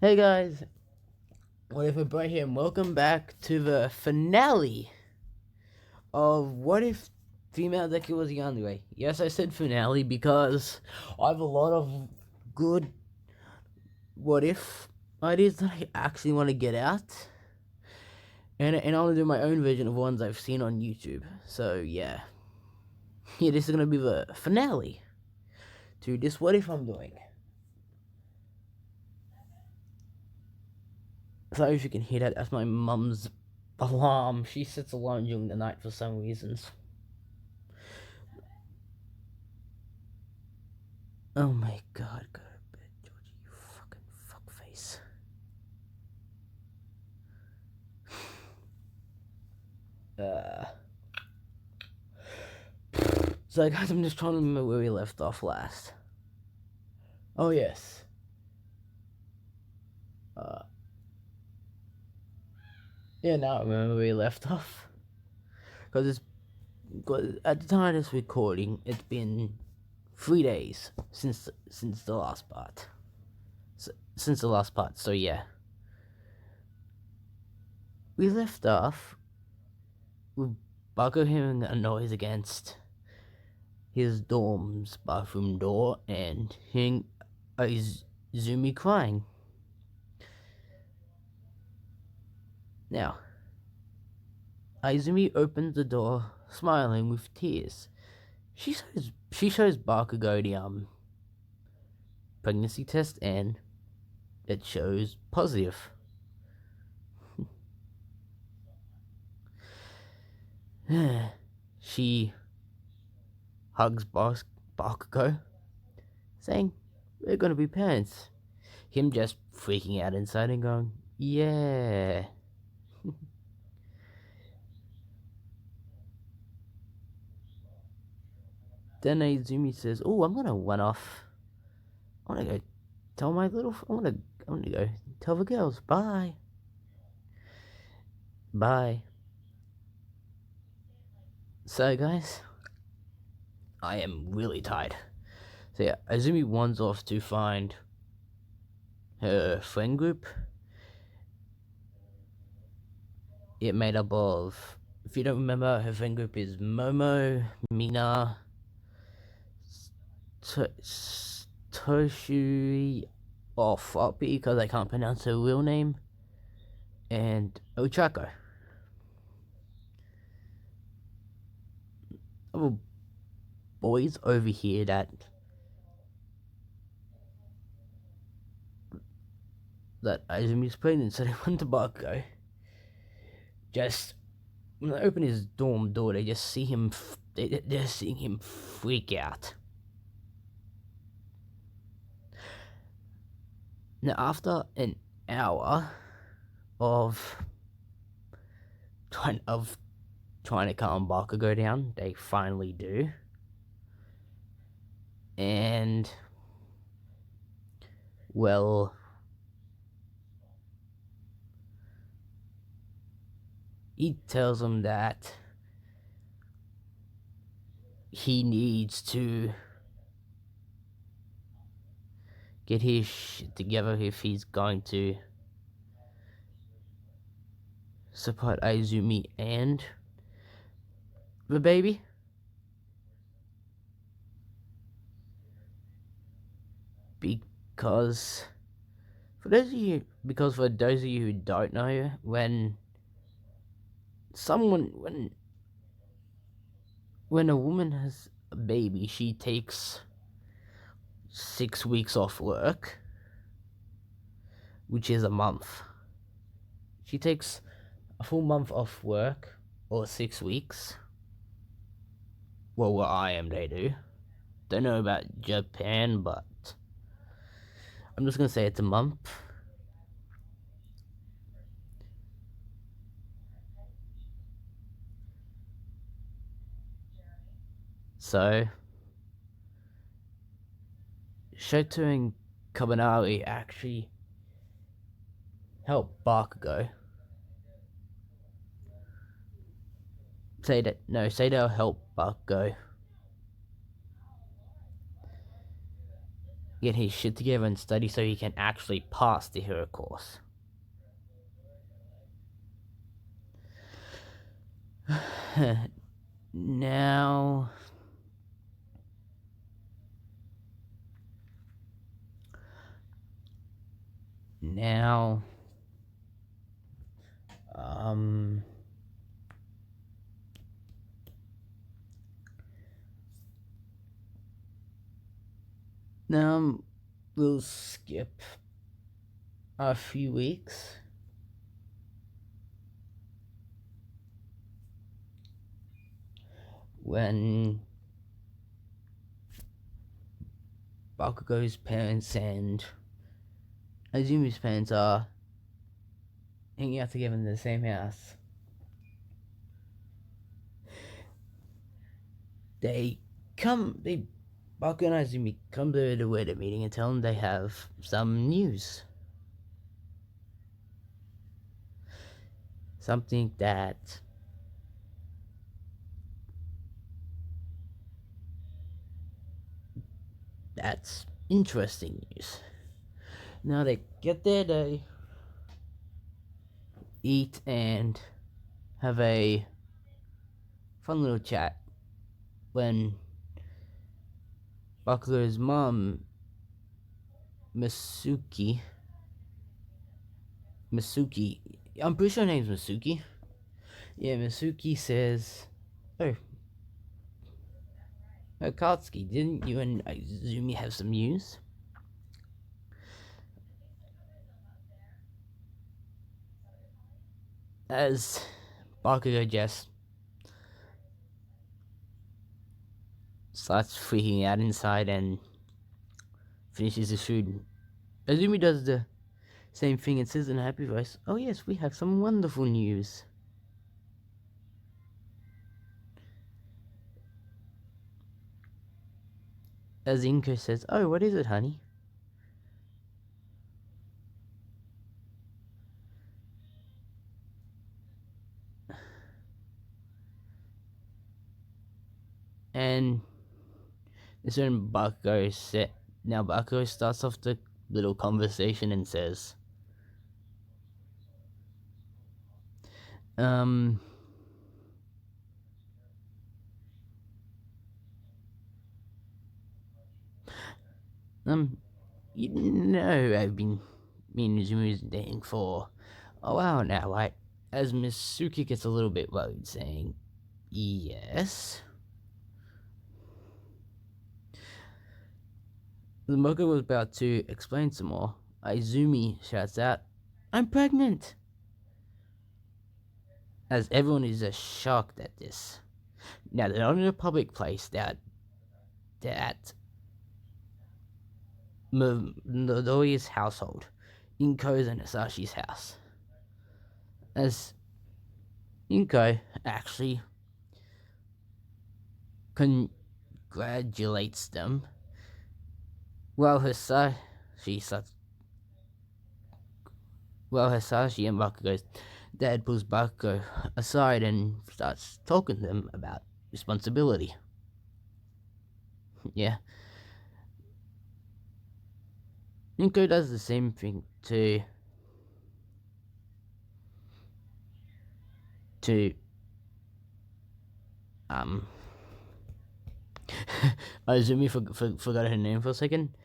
Hey guys, what if a boy here and welcome back to the finale of What If Female Deku was yandere. Yes, I said finale because I have a lot of good what if ideas that I actually want to get out. And I want to do my own version of ones I've seen on YouTube. So yeah. Yeah, this is gonna be the finale to this what if I'm doing. Sorry if you can hear that, that's my mum's alarm. She sets alarm during the night for some reasons. Oh my god, go to bed, Georgie, you fucking fuckface. So guys, I'm just trying to remember where we left off last. Oh yes. Yeah, now I remember where we left off. Because at the time of this recording, it's been 3 days since the last part. Since the last part, so yeah. We left off with Baku hearing a noise against his dorm's bathroom door and hearing Izumi crying. Now, Izumi opens the door, smiling with tears. She shows Bakugo the pregnancy test, and it shows positive. She hugs Bakugo, saying, "We're gonna be parents." Him just freaking out inside and going, "Yeah." Then Izumi says, "Oh, I'm gonna run off. I wanna go tell my little. I wanna go tell the girls. Bye. Bye." So guys, I am really tired. So yeah, Izumi wanders off to find her friend group. It made up of, if you don't remember, her friend group is Momo, Mina, Toshui, or Floppy because I can't pronounce her real name, and Ochako. Other boys over here that Izumi's pregnant, so they went to Bakugo. Just when they open his dorm door, they just see him. They're seeing him freak out. Now, after an hour of trying to calm Bakugo down, they finally do, and well, he tells him that he needs to get his shit together if he's going to support Izumi and the baby. Because for those of you who don't know, when a woman has a baby, she takes 6 weeks off work, which is a month. She takes a full month off work, or 6 weeks. Well, where I am, they do. Don't know about Japan, but I'm just gonna say it's a month. So, Shoto and Kabanari actually help Bakugo. Say they'll help Bakugo get his shit together and study so he can actually pass the hero course. Now, now, um, now we'll skip a few weeks. When Bakugo's parents and Azumi's parents are hanging out together in the same house. Bakugo and Azumi come to the weather meeting and tell them they have some news. Something that's interesting news. Now they get there, they eat and have a fun little chat when Bakugo's mom, Masuki, I'm pretty sure her name's Masuki. Yeah, Masuki says, "Oh, Katsuki, didn't you and Izumi have some news?" As Bakugo just starts freaking out inside and finishes his food, Izumi does the same thing and says in a happy voice, "Oh yes, we have some wonderful news." As Inko says, "Oh, what is it, honey?" And this is when Bakugo starts off the little conversation and says, um, you know, me and Izumi's dating for a while now, right? As Misuki gets a little bit worried, saying, "Yes." The Mocha was about to explain some more. Izumi shouts out, "I'm pregnant!" As everyone is just shocked at this. Now, they're not in a public place, they're at Midoriya's household, Inko's and Asashi's house. As Inko actually congratulates them, while Hisashi and Bakugo's dad pulls Bakugo aside and starts talking to them about responsibility. Yeah. Inko does the same thing to Izumi forgot her name for a second.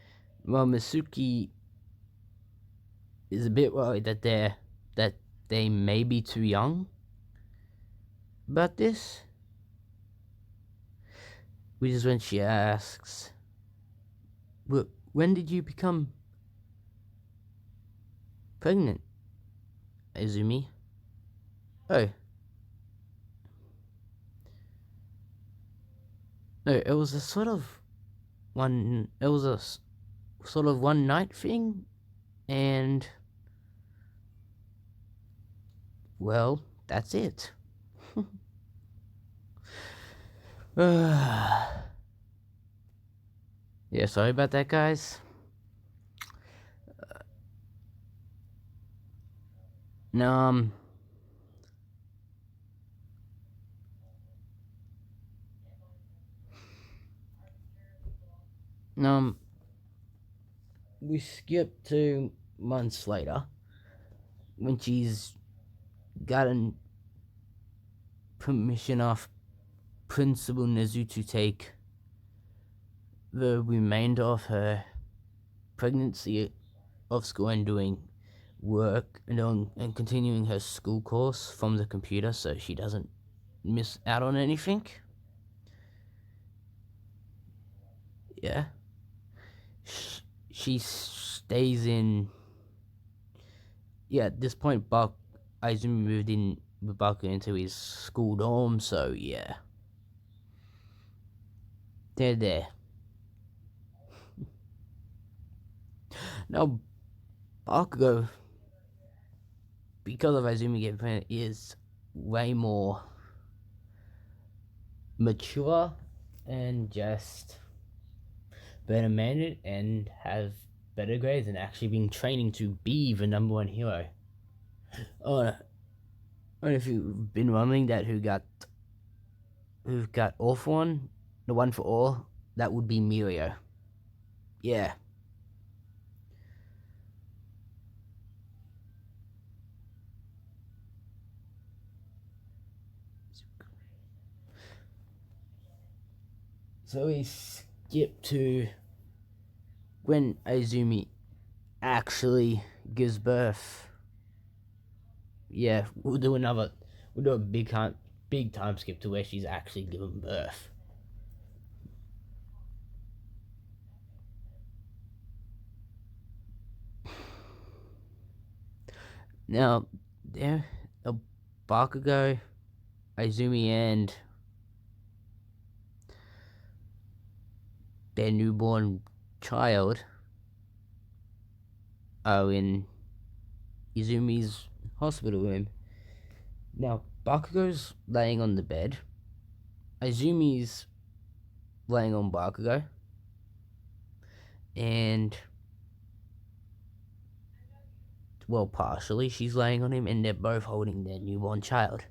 Well, Misuki is a bit worried that they may be too young about this, which is when she asks, "When did you become pregnant, Izumi?" "Oh, no, it was a sort of one night thing, and well, that's it." Yeah, sorry about that, guys. No, we skip 2 months later when she's gotten permission off Principal Nezu to take the remainder of her pregnancy off school and doing work and continuing her school course from the computer so she doesn't miss out on anything. Yeah. She stays in. Yeah, at this point, Izumi moved in with Baku into his school dorm, so yeah. They're there. Now, Bakugo, because of Izumi getting pregnant, is way more mature and just better mannered and have better grades and actually been training to be the #1 hero. Oh, I don't know if you've been wondering that who got all for one, the one for all, that would be Mirio. Yeah. So we skip to when Izumi actually gives birth. Yeah, we'll do a big time skip to where she's actually given birth. Now, there, Bakugo, Izumi, and their newborn child are in Izumi's hospital room. Now, Bakugo's laying on the bed. Izumi's laying on Bakugo. And, well, partially, she's laying on him, and they're both holding their newborn child,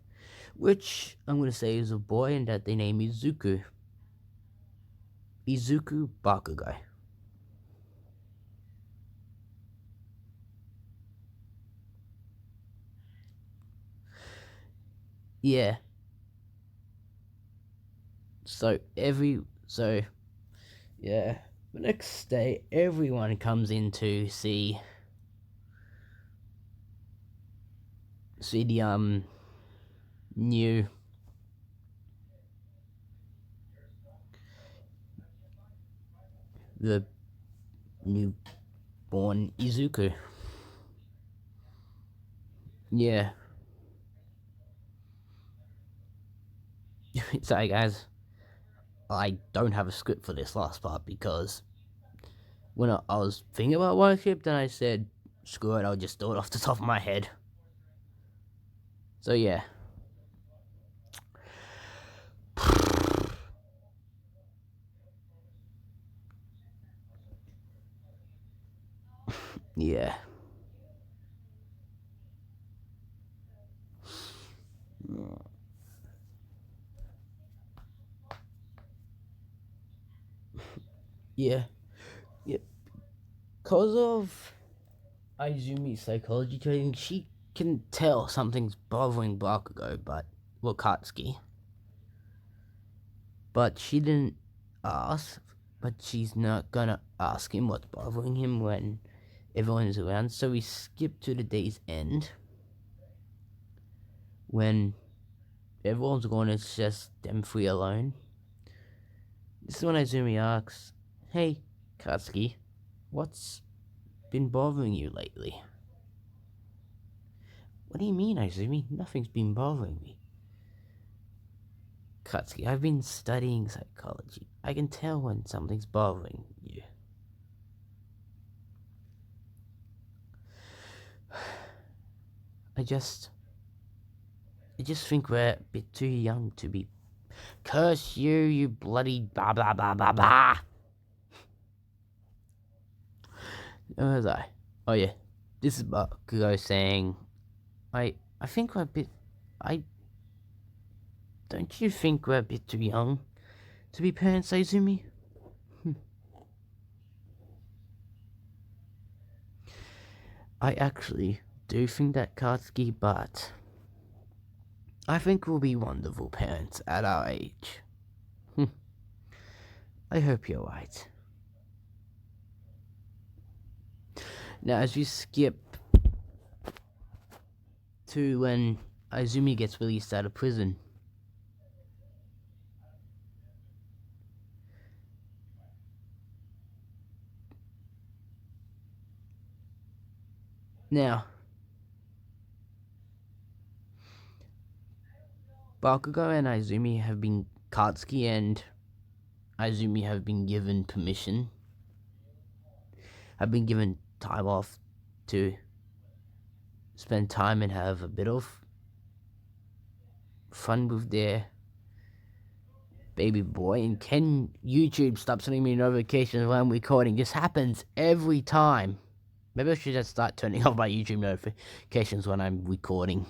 which I'm going to say is a boy, and that they name Izuku. Izuku Bakugo. Yeah. So, yeah. The next day, everyone comes in to see the new the newborn Izuku. Yeah. Sorry guys, I don't have a script for this last part because when I was thinking about one script, then I said, screw it, I'll just do it off the top of my head. So yeah. Yeah. Yeah. Yeah. Because of Izumi's psychology training, she can tell something's bothering Bakugo, well, Katsuki. But she didn't ask, but she's not gonna ask him what's bothering him when everyone is around. So we skip to the day's end when everyone's gone, it's just them three alone. This is when Izumi asks, "Hey, Katsuki, what's been bothering you lately?" "What do you mean, Izumi? Nothing's been bothering me." "Katsuki, I've been studying psychology. I can tell when something's bothering you." I just think we're a bit too young to be. Curse you, you bloody blah blah blah blah blah. Where was I? Oh yeah, this is Bakugo saying, I think we're a bit. Don't you think we're a bit too young to be parents, Izumi?" I actually do think that Katsuki, but I think we'll be wonderful parents at our age. I hope you're right. Now, as you skip to when Izumi gets released out of prison, now, Bakugo and Izumi have been Katsuki and Izumi have been given permission, have been given time off to spend time and have a bit of fun with their baby boy. And can YouTube stop sending me notifications when I'm recording? This happens every time. Maybe I should just start turning off my YouTube notifications when I'm recording.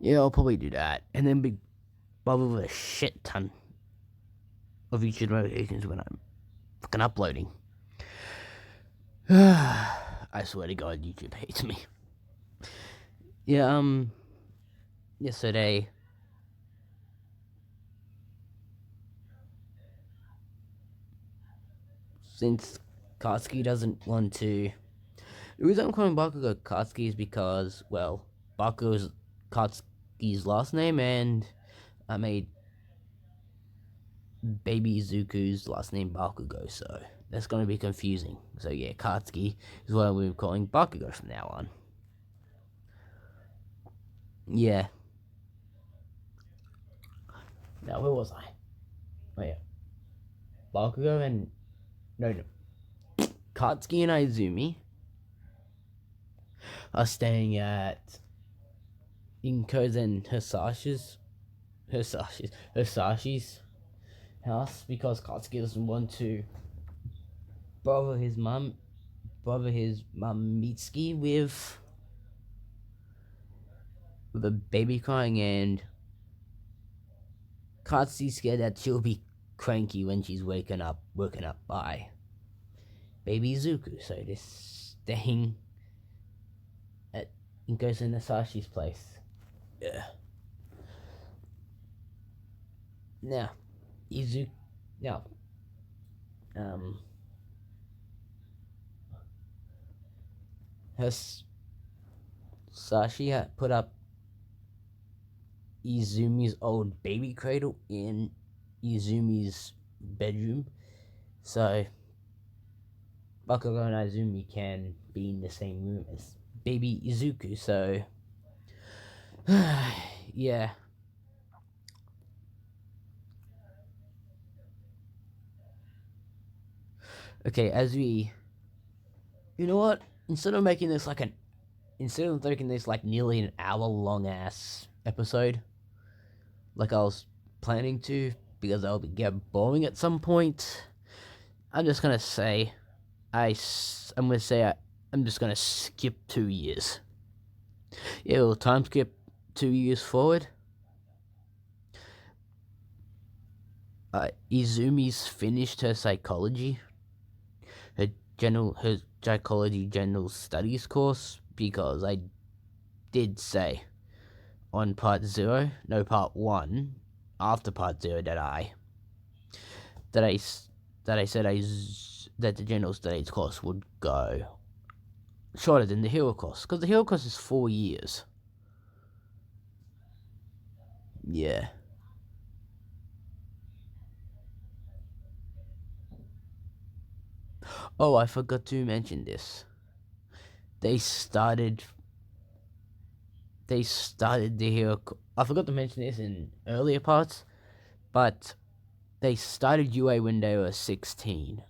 Yeah, I'll probably do that. And then be bothered with a shit ton of YouTube notifications when I'm fucking uploading. I swear to God, YouTube hates me. Yeah, yesterday, since Katsuki doesn't want to... The reason I'm calling Bakugo Katsuki is because, well, Bakugo is Katsuki's last name, and I made baby Izuku's last name Bakugo, so that's going to be confusing. So yeah, Katsuki is what we're calling Bakugo from now on. Yeah. Now, where was I? Oh yeah. Bakugo and... No. Katsuki and Izumi are staying at Inko's and Hisashi's house because Katsuki doesn't want to bother his mum Mitsuki with a baby crying, and Katsuki's scared that she'll be cranky when she's woken up by baby Zuku, so they're staying at Inko's and Hisashi's place. Yeah. Now, Hisashi had put up Izumi's old baby cradle in Izumi's bedroom, so Bakugo and Izumi can be in the same room as baby Izuku, so yeah. Okay, you know what? Instead of making this like nearly an hour long ass episode, like I was planning to, because I'll get boring at some point, I'm just gonna say, I'm just gonna skip 2 years. Yeah, we'll time skip 2 years forward. Izumi's finished her psychology, her psychology general studies course, because I did say on part 1, after part 0, that the general studies course would go shorter than the hero course, because the hero course is 4 years. Yeah. Oh, I forgot to mention this. They started the hero. I forgot to mention this in earlier parts, but they started UA when they were 16.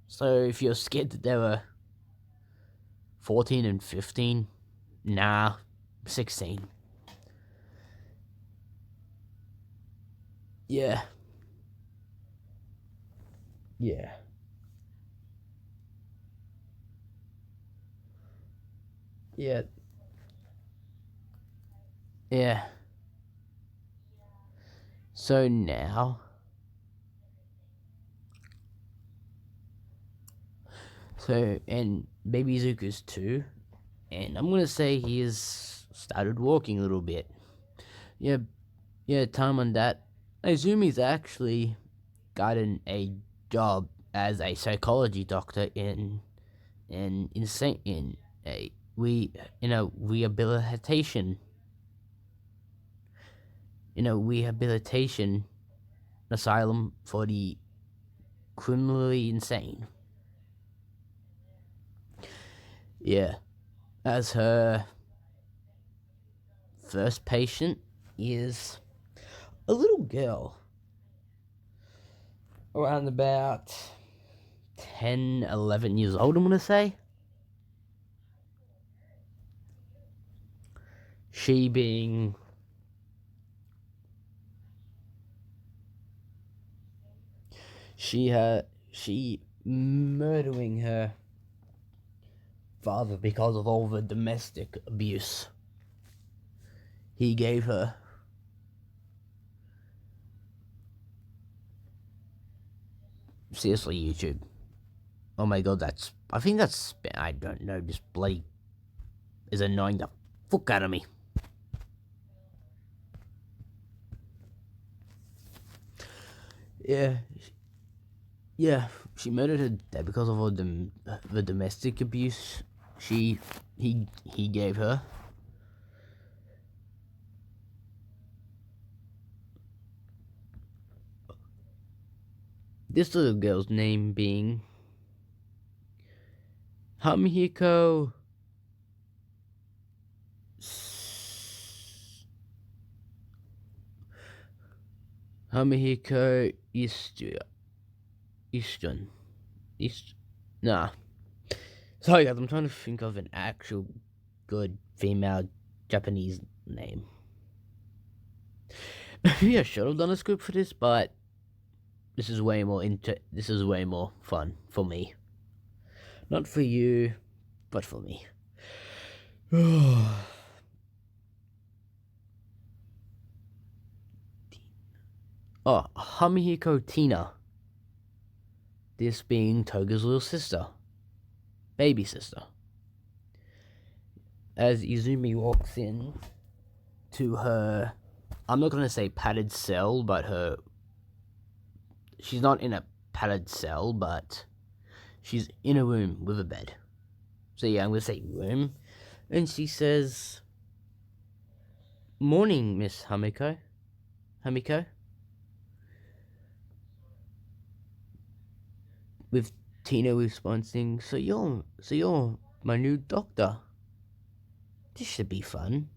So if you're scared that they were 14 and 15, nah, 16. Yeah. Yeah. Yeah. Yeah. So now, and Baby Zuku's 2, and I'm gonna say he has started walking a little bit. Yeah, yeah. Time on that. I assume he's actually gotten a job as a psychology doctor in insane in a we in a rehabilitation in a rehabilitation asylum for the criminally insane. Yeah, as her first patient is a little girl around about 10, 11 years old, I'm gonna say. She being she murdering her father because of all the domestic abuse he gave her. Seriously, YouTube. Oh my god, I think that's, I don't know, this bloody is annoying the fuck out of me. Yeah, yeah, she murdered her dad because of all the domestic abuse he gave her. This little girl's name being Hamihiko Eastern. Nah. Sorry guys, I'm trying to think of an actual good female Japanese name. Maybe I should have done a script for this, but this is way more fun for me. Not for you, but for me. Oh, Hamihiko Tina. This being Toga's little sister. Baby sister. As Izumi walks in to her, I'm not gonna say padded cell, but she's not in a padded cell, but she's in a room with a bed. So yeah, I'm gonna say room. And she says, "Morning, Miss Hamiko." With Tina responding, "So you're my new doctor. This should be fun."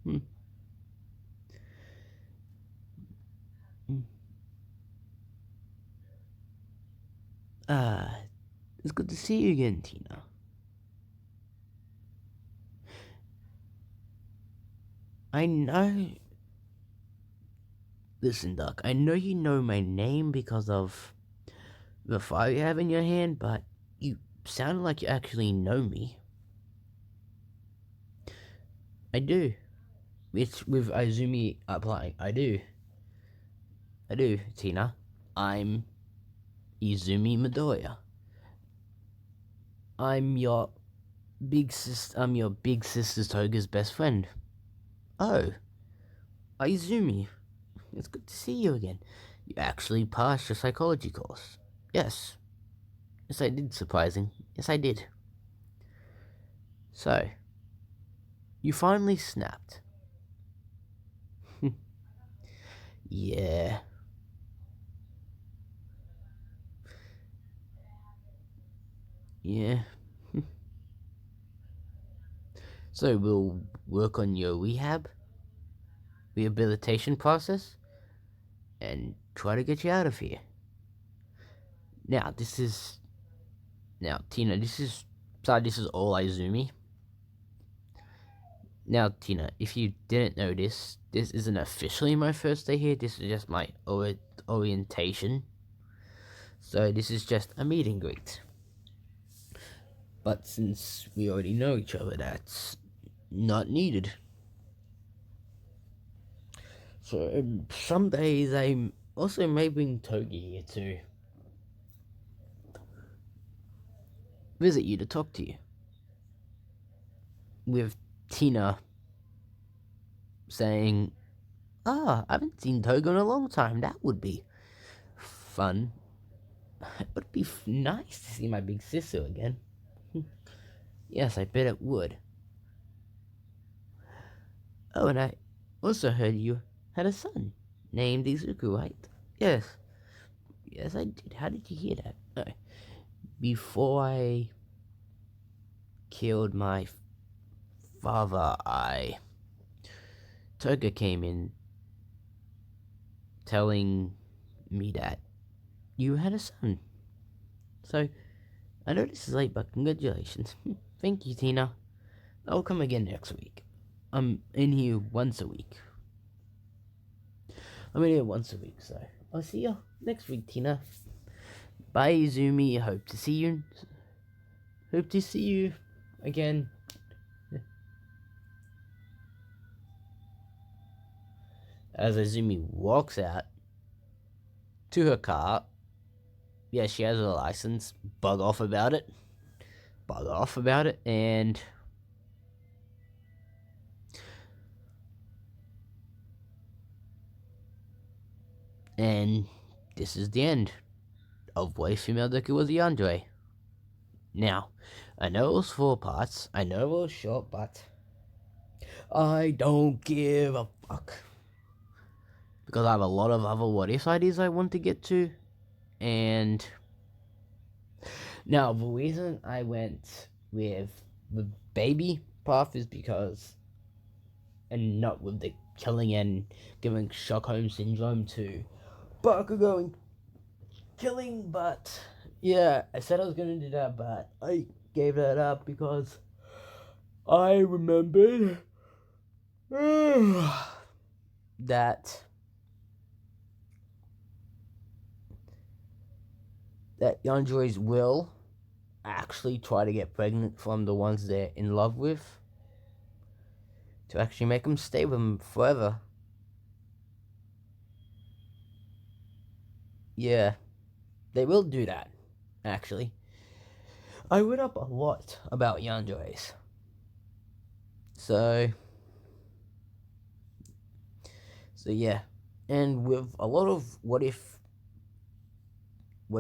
Hmm. Ah, it's good to see you again, Tina. I know. Listen, Doc, I know you know my name because of the file you have in your hand, but you sound like you actually know me. I do. It's with Izumi applying. I do, Tina. I'm Izumi Midoriya. I'm your I'm your big sister Toga's best friend. Oh, Izumi. It's good to see you again. You actually passed your psychology course. Yes. Yes, I did, surprising. Yes, I did. So, you finally snapped. Yeah. Yeah. So, we'll work on your rehabilitation process, and try to get you out of here. Now, Tina, this is all Izumi. Now, Tina, if you didn't know this isn't officially my first day here. This is just my orientation. So this is just a meet and greet. But since we already know each other, that's not needed. So some days I also may bring Togi here to visit you, to talk to you. with Tina saying, I haven't seen Togo in a long time. That would be fun. It would be nice to see my big sister again. Yes, I bet it would. Oh, and I also heard you had a son named Izuku, right? Yes. Yes, I did. How did you hear that? No. Before I killed my father, Toga came in telling me that you had a son. So, I know this is late, but congratulations. Thank you, Tina. I'll come again next week. I'm in here once a week. So I'll see you next week, Tina. Bye, Izumi. Hope to see you. Hope to see you again. As Izumi walks out to her car. Yeah, she has a license. Bug off about it. And this is the end of What If Female Deku was a Yandere. Now, I know it was 4 parts. I know it was short, but I don't give a fuck. Because I have a lot of other what if ideas I want to get to. And now the reason I went with the baby path is because, and not with the killing and giving Stockholm syndrome to Bakugo and killing, but yeah, I said I was gonna do that, but I gave that up because I remembered that yanderes will actually try to get pregnant from the ones they're in love with to actually make them stay with them forever. Yeah, they will do that, actually. I read up a lot about yanderes. So yeah. And with a lot of what if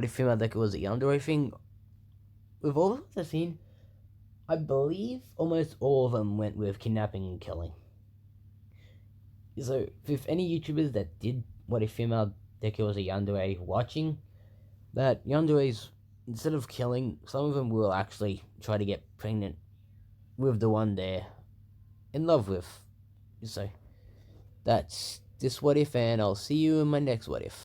female deku was a yandere thing, with all of the I've seen, I believe almost all of them went with kidnapping and killing. So, if any YouTubers that did what if female deku was a yandere watching, that yanderes, instead of killing, some of them will actually try to get pregnant with the one they're in love with. So, that's this what if, and I'll see you in my next what if.